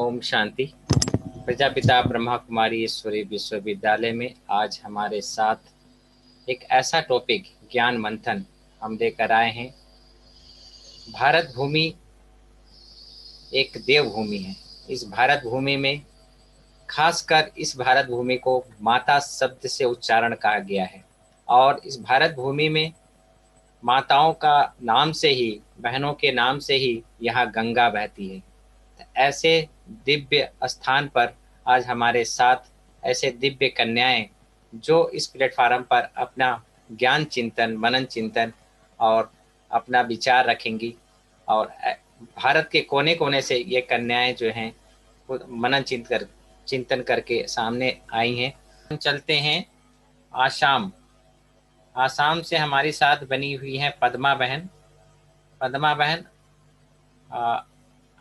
ओम शांति। प्रजापिता ब्रह्मा कुमारी ईश्वरी विश्वविद्यालय में आज हमारे साथ एक ऐसा टॉपिक ज्ञान मंथन हम लेकर आए हैं। भारत भूमि एक देवभूमि है। इस भारत भूमि में खासकर इस भारत भूमि को माता शब्द से उच्चारण कहा गया है और इस भारत भूमि में माताओं का नाम से ही, बहनों के नाम से ही यहाँ गंगा बहती है। ऐसे दिव्य स्थान पर आज हमारे साथ ऐसे दिव्य कन्याएं जो इस प्लेटफार्म पर अपना ज्ञान चिंतन, मनन चिंतन और अपना विचार रखेंगी और भारत के कोने कोने से ये कन्याएं जो हैं वो मनन चिंतन करके सामने आई हैं। हम चलते हैं आसाम। आसाम से हमारी साथ बनी हुई हैं पद्मा बहन। पद्मा बहन,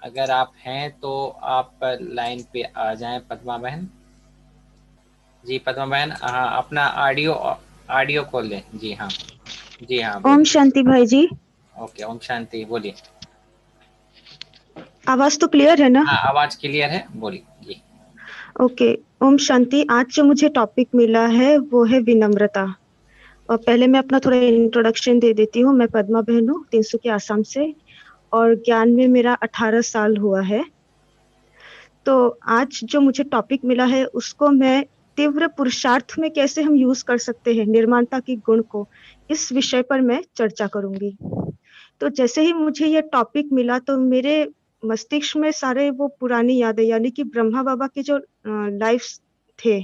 अगर आप हैं तो आप लाइन पे आ जाएं। पद्मा बहन जी, पद्मा बहन अपना ऑडियो खोल लें। जी हाँ, जी हाँ, ओम शांति भाई जी। ओके, ओम शांति, बोलिए। आवाज तो क्लियर है ना? हाँ, आवाज क्लियर है, बोलिए जी। ओके। ओम शांति। आज जो मुझे टॉपिक मिला है वो है विनम्रता। और पहले मैं अपना थोड़ा इंट्रोडक्शन दे देती हूँ। मैं पद्मा बहन हूँ, तिनसुकिया के आसाम से, और ज्ञान में मेरा 18 साल हुआ है। तो आज जो मुझे टॉपिक मिला है उसको मैं तीव्र पुरुषार्थ में कैसे हम यूज कर सकते हैं निर्माणता की गुण को, इस विषय पर मैं चर्चा करूंगी। तो जैसे ही मुझे ये टॉपिक मिला तो मेरे मस्तिष्क में सारे वो पुरानी यादें, यानी कि ब्रह्मा बाबा के जो लाइफ थे,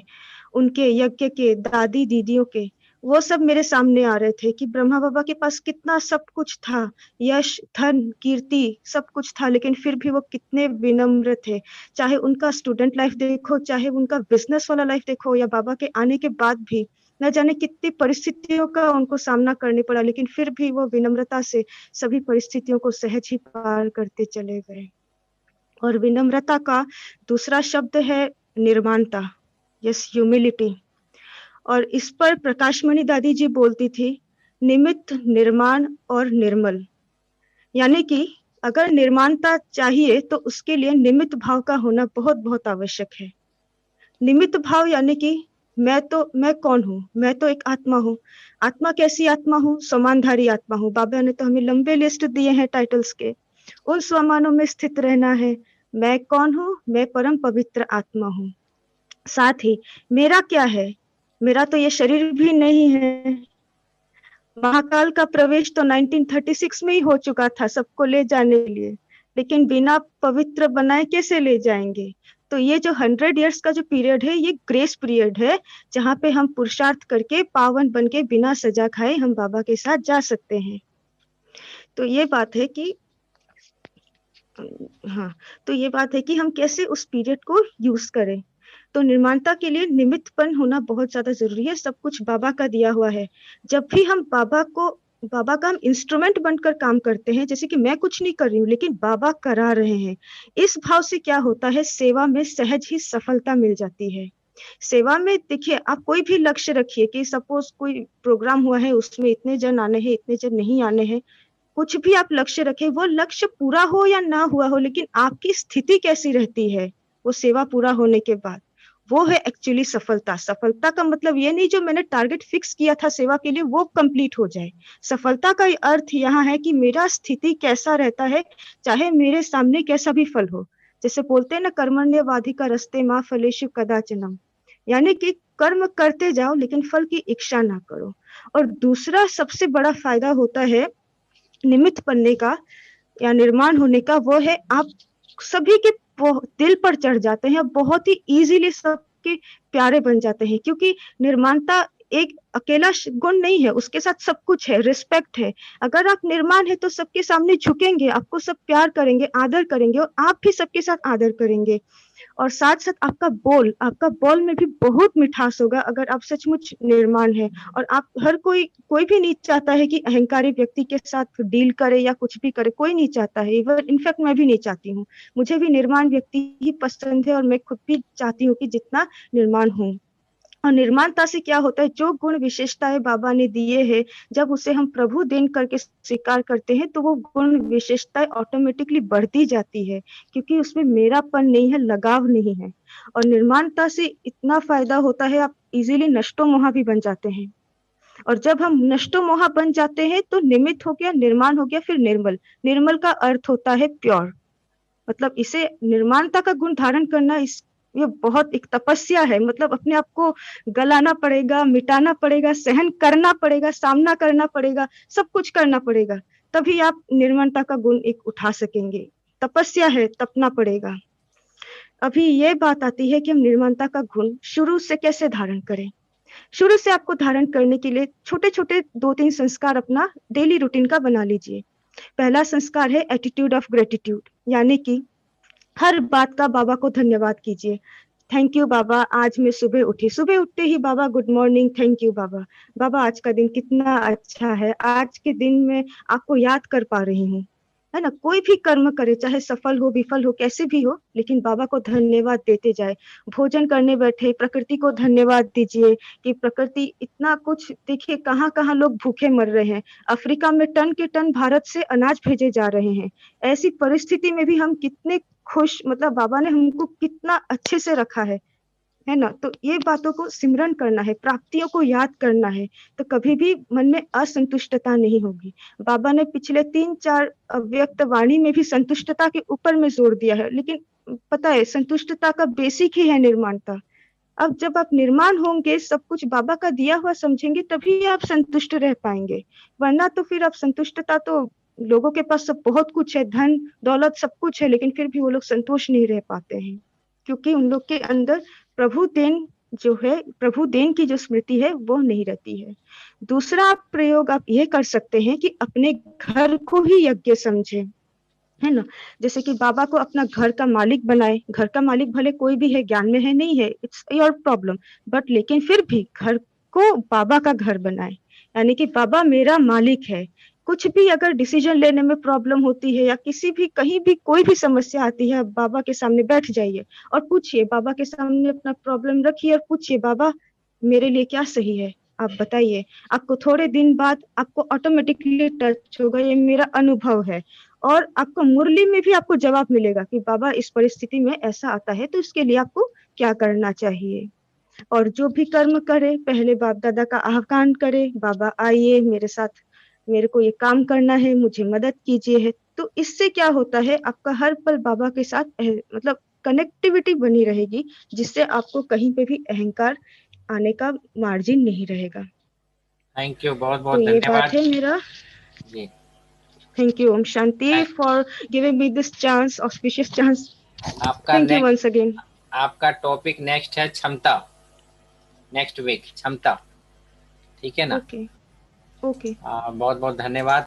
उनके यज्ञ के, दादी दीदियों के, वो सब मेरे सामने आ रहे थे कि ब्रह्मा बाबा के पास कितना सब कुछ था, यश, धन, कीर्ति, सब कुछ था, लेकिन फिर भी वो कितने विनम्र थे। चाहे उनका स्टूडेंट लाइफ देखो, चाहे उनका बिजनेस वाला लाइफ देखो, या बाबा के आने के बाद भी न जाने कितनी परिस्थितियों का उनको सामना करने पड़ा, लेकिन फिर भी वो विनम्रता से सभी परिस्थितियों को सहज ही पार करते चले गए। और विनम्रता का दूसरा शब्द है निर्माणता, यस, ह्यूमिलिटी। और इस पर प्रकाशमणि दादी जी बोलती थी, निमित्त, निर्माण और निर्मल। यानी कि अगर निर्माणता चाहिए तो उसके लिए निमित्त भाव का होना बहुत बहुत आवश्यक है। निमित्त भाव यानी कि मैं कौन हूँ? मैं तो एक आत्मा हूँ। आत्मा कैसी आत्मा हूँ? समानधारी आत्मा हूँ। बाबा ने तो हमें लंबे लिस्ट दिए हैं टाइटल्स के। उन स्वमानों में स्थित रहना है। मैं कौन हूँ? मैं परम पवित्र आत्मा हूँ। साथ ही मेरा क्या है? मेरा तो ये शरीर भी नहीं है। महाकाल का प्रवेश तो 1936 में ही हो चुका था सबको ले जाने के लिए, लेकिन बिना पवित्र बनाए कैसे ले जाएंगे? तो ये जो 100 इयर्स का जो पीरियड है, ये ग्रेस पीरियड है, जहाँ पे हम पुरुषार्थ करके पावन बन के बिना सजा खाए हम बाबा के साथ जा सकते हैं। तो ये बात है कि हाँ, तो ये बात है कि हम कैसे उस पीरियड को यूज करें। तो निर्माणता के लिए निमित्तपन होना बहुत ज्यादा जरूरी है। सब कुछ बाबा का दिया हुआ है। जब भी हम बाबा का हम इंस्ट्रूमेंट बनकर काम करते हैं, जैसे कि मैं कुछ नहीं कर रही हूँ लेकिन बाबा करा रहे हैं, इस भाव से क्या होता है, सेवा में सहज ही सफलता मिल जाती है। सेवा में देखिए, आप कोई भी लक्ष्य रखिए कि सपोज कोई प्रोग्राम हुआ है, उसमें इतने जन आने हैं, इतने जन नहीं आने हैं, कुछ भी आप लक्ष्य रखें, वो लक्ष्य पूरा हो या ना हुआ हो, लेकिन आपकी स्थिति कैसी रहती है वो सेवा पूरा होने के बाद, वो है एक्चुअली सफलता। सफलता का मतलब ये नहीं जो मैंने टारगेट फिक्स किया था सेवा के लिए वो कंप्लीट हो जाए। सफलता का अर्थ यहाँ है कि मेरा स्थिति कैसा रहता है, चाहे मेरे सामने कैसा भी फल हो। जैसे बोलते हैं ना, कर्मण्यवाधिका रस्ते माँ फलेषु कदाचनम, यानी कि कर्म करते जाओ लेकिन फल की इच्छा ना करो। और दूसरा सबसे बड़ा फायदा होता है निमित्त बनने का या निर्माण होने का, वो है आप सभी के दिल पर चढ़ जाते हैं, बहुत ही इजीली सबके प्यारे बन जाते हैं। क्योंकि निर्माणता एक अकेला गुण नहीं है, उसके साथ सब कुछ है, रिस्पेक्ट है। अगर आप निर्माण है तो सबके सामने झुकेंगे, आपको सब प्यार करेंगे, आदर करेंगे, और आप भी सबके साथ आदर करेंगे। और साथ साथ आपका बोल में भी बहुत मिठास होगा अगर आप सचमुच निर्माण है। और आप कोई भी नहीं चाहता है कि अहंकारी व्यक्ति के साथ डील करे या कुछ भी करे, कोई नहीं चाहता है। इवन इनफैक्ट मैं भी नहीं चाहती हूँ। मुझे भी निर्माण व्यक्ति ही पसंद है और मैं खुद भी चाहती हूँ कि जितना निर्माण हूँ। और निर्माणता से क्या होता है, जो गुण विशेषताएं बाबा ने दिए हैं, जब उसे हम प्रभु देन करके स्वीकार करते हैं तो वो गुण विशेषताएं ऑटोमेटिकली बढ़ती जाती है, क्योंकि उसमें मेरापन नहीं है, लगाव नहीं है। और निर्माणता से इतना फायदा होता है, आप इजीली नष्टो मोहा भी बन जाते हैं। और जब हम नष्टो मोहा बन जाते हैं तो निमित्त हो गया, निर्माण हो गया, फिर निर्मल। निर्मल का अर्थ होता है प्योर। मतलब इसे निर्माणता का गुण धारण करना, इस ये बहुत एक तपस्या है। मतलब अपने आप को गलाना पड़ेगा, मिटाना पड़ेगा, सहन करना पड़ेगा, सामना करना पड़ेगा, सब कुछ करना पड़ेगा, तभी आप निर्मलता का गुण एक उठा सकेंगे। तपस्या है, तपना पड़ेगा। अभी ये बात आती है कि हम निर्मलता का गुण शुरू से कैसे धारण करें। शुरू से आपको धारण करने के लिए छोटे छोटे 2-3 संस्कार अपना डेली रूटीन का बना लीजिए। पहला संस्कार है एटीट्यूड ऑफ ग्रेटिट्यूड, यानी कि हर बात का बाबा को धन्यवाद कीजिए। थैंक यू बाबा, आज मैं सुबह उठी, सुबह उठते ही बाबा गुड मॉर्निंग, थैंक यू बाबा। बाबा आज का दिन कितना अच्छा है, आज के दिन में आपको याद कर पा रही हूँ, है ना। कोई भी कर्म करे, चाहे सफल हो विफल हो कैसे भी हो, लेकिन बाबा को धन्यवाद देते जाए। भोजन करने बैठे प्रकृति को धन्यवाद दीजिए कि प्रकृति इतना कुछ, देखिए कहाँ कहाँ लोग भूखे मर रहे हैं। अफ्रीका में टन के टन भारत से अनाज भेजे जा रहे हैं। ऐसी परिस्थिति में भी हम कितने खुश, मतलब बाबा ने हमको कितना अच्छे से रखा है ना। तो ये बातों को सिमरन करना है, प्राप्तियों को याद करना है, तो कभी भी मन में असंतुष्टता नहीं होगी। बाबा ने पिछले 3-4 अव्यक्त वाणी में भी संतुष्टता के ऊपर में जोर दिया है, लेकिन पता है संतुष्टता का बेसिक ही है निर्माणता। अब जब आप निर्माण होंगे, सब कुछ बाबा का दिया हुआ समझेंगे, तभी आप संतुष्ट रह पाएंगे। वरना तो फिर आप संतुष्टता तो, लोगों के पास सब बहुत कुछ है, धन दौलत सब कुछ है, लेकिन फिर भी वो लोग संतोष नहीं रह पाते हैं, क्योंकि उन लोग के अंदर प्रभु देन जो है, प्रभु देन की जो स्मृति है वो नहीं रहती है। दूसरा प्रयोग आप ये कर सकते हैं कि अपने घर को ही यज्ञ समझे, है ना। जैसे कि बाबा को अपना घर का मालिक बनाए। घर का मालिक भले कोई भी है, ज्ञान में है नहीं है, इट्स योर प्रॉब्लम, बट लेकिन फिर भी घर को बाबा का घर बनाए, यानी कि बाबा मेरा मालिक है। कुछ भी अगर डिसीजन लेने में प्रॉब्लम होती है, या किसी भी कहीं भी कोई भी समस्या आती है, बाबा के सामने बैठ जाइए और पूछिए, बाबा के सामने अपना प्रॉब्लम रखिए और पूछिए, बाबा मेरे लिए क्या सही है, आप बताइए। आपको थोड़े दिन बाद आपको ऑटोमेटिकली टच होगा, ये मेरा अनुभव है। और आपको मुरली में भी आपको जवाब मिलेगा कि बाबा इस परिस्थिति में ऐसा आता है, तो इसके लिए आपको क्या करना चाहिए। और जो भी कर्म करे, पहले बाप दादा का आह्वान करे, बाबा आइए मेरे साथ, मेरे को ये काम करना है, मुझे मदद कीजिए है। तो इससे क्या होता है, आपका हर पल बाबा के साथ मतलब कनेक्टिविटी बनी रहेगी, जिससे आपको कहीं पे भी अहंकार आने का मार्जिन नहीं रहेगा। थैंक यू, बहुत तो बहुत ये बात धन्यवाद है मेरा। जी। Thank you, Om Shanti, for giving me this chance, auspicious chance. आपका Thank you once next again. आपका टॉपिक नेक्स्ट है क्षमता, नेक्स्ट वीक क्षमता, ठीक है ना। Okay, okay. बहुत बहुत धन्यवाद।